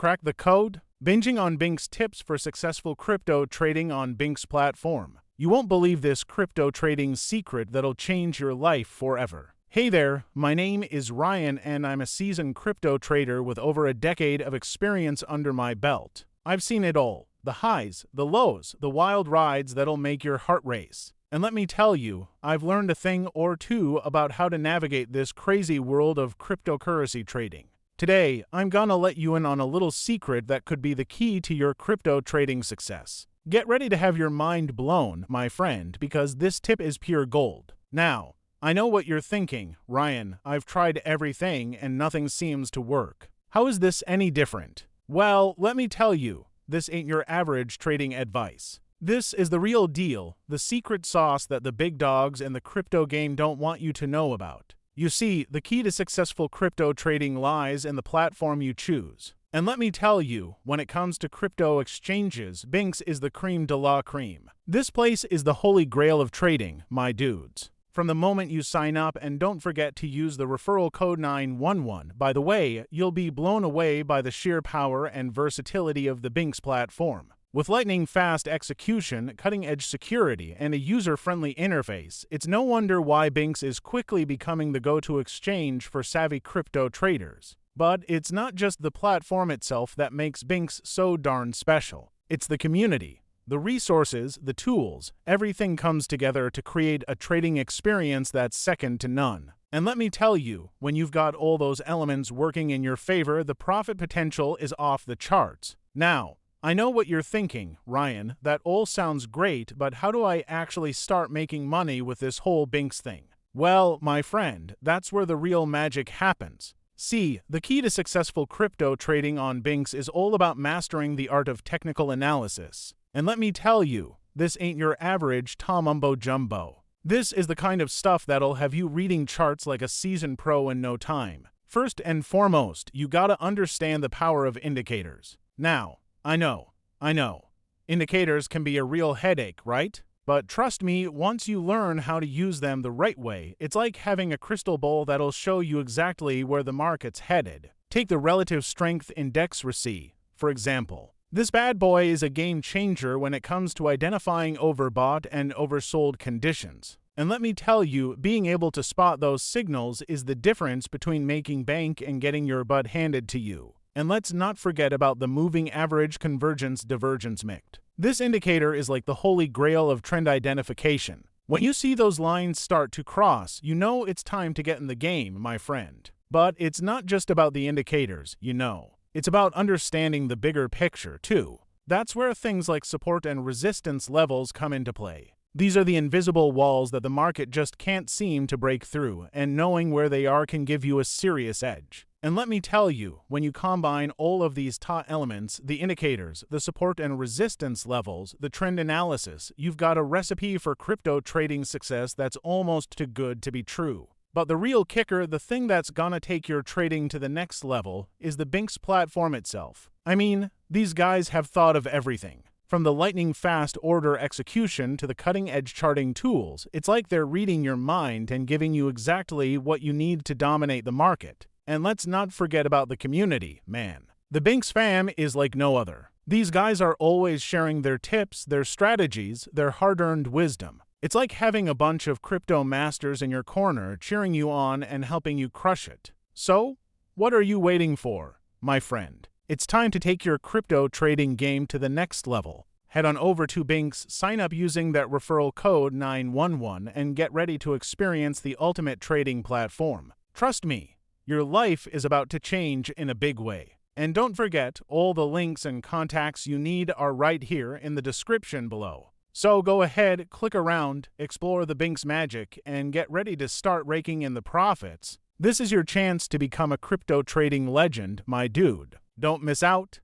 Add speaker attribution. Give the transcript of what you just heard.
Speaker 1: Crack the code? Binging on Bingx tips for successful crypto trading on Bingx platform. You won't believe this crypto trading secret that'll change your life forever. Hey there, my name is Ryan and I'm a seasoned crypto trader with over a decade of experience under my belt. I've seen it all. The highs, the lows, the wild rides that'll make your heart race. And let me tell you, I've learned a thing or two about how to navigate this crazy world of cryptocurrency trading. Today, I'm gonna let you in on a little secret that could be the key to your crypto trading success. Get ready to have your mind blown, my friend, because this tip is pure gold. Now, I know what you're thinking, Ryan, I've tried everything and nothing seems to work. How is this any different? Well, let me tell you, this ain't your average trading advice. This is the real deal, the secret sauce that the big dogs in the crypto game don't want you to know about. You see, the key to successful crypto trading lies in the platform you choose. And let me tell you, when it comes to crypto exchanges, Bingx is the cream de la cream. This place is the holy grail of trading, my dudes. From the moment you sign up, and don't forget to use the referral code 911. By the way, you'll be blown away by the sheer power and versatility of the Bingx platform. With lightning-fast execution, cutting-edge security, and a user-friendly interface, it's no wonder why Bingx is quickly becoming the go-to exchange for savvy crypto traders. But it's not just the platform itself that makes Bingx so darn special. It's the community. The resources, the tools, everything comes together to create a trading experience that's second to none. And let me tell you, when you've got all those elements working in your favor, the profit potential is off the charts. Now, I know what you're thinking, Ryan, that all sounds great, but how do I actually start making money with this whole Bingx thing? Well, my friend, that's where the real magic happens. See, the key to successful crypto trading on Bingx is all about mastering the art of technical analysis. And let me tell you, this ain't your average mumbo-jumbo. This is the kind of stuff that'll have you reading charts like a seasoned pro in no time. First and foremost, you gotta understand the power of indicators. Now, I know. Indicators can be a real headache, right? But trust me, once you learn how to use them the right way, it's like having a crystal ball that'll show you exactly where the market's headed. Take the relative strength index RSI, for example. This bad boy is a game changer when it comes to identifying overbought and oversold conditions. And let me tell you, being able to spot those signals is the difference between making bank and getting your butt handed to you. And let's not forget about the moving average convergence-divergence MICT. This indicator is like the holy grail of trend identification. When you see those lines start to cross, you know it's time to get in the game, my friend. But it's not just about the indicators, you know. It's about understanding the bigger picture, too. That's where things like support and resistance levels come into play. These are the invisible walls that the market just can't seem to break through, and knowing where they are can give you a serious edge. And let me tell you, when you combine all of these top elements, the indicators, the support and resistance levels, the trend analysis, you've got a recipe for crypto trading success that's almost too good to be true. But the real kicker, the thing that's gonna take your trading to the next level, is the Bingx platform itself. I mean, these guys have thought of everything. From the lightning-fast order execution to the cutting-edge charting tools, it's like they're reading your mind and giving you exactly what you need to dominate the market. And let's not forget about the community, man. The Bingx fam is like no other. These guys are always sharing their tips, their strategies, their hard-earned wisdom. It's like having a bunch of crypto masters in your corner cheering you on and helping you crush it. So, what are you waiting for, my friend? It's time to take your crypto trading game to the next level. Head on over to Bingx, sign up using that referral code 911, and get ready to experience the ultimate trading platform. Trust me, your life is about to change in a big way. And don't forget, all the links and contacts you need are right here in the description below. So go ahead, click around, explore the Bingx magic, and get ready to start raking in the profits. This is your chance to become a crypto trading legend, my dude. Don't miss out.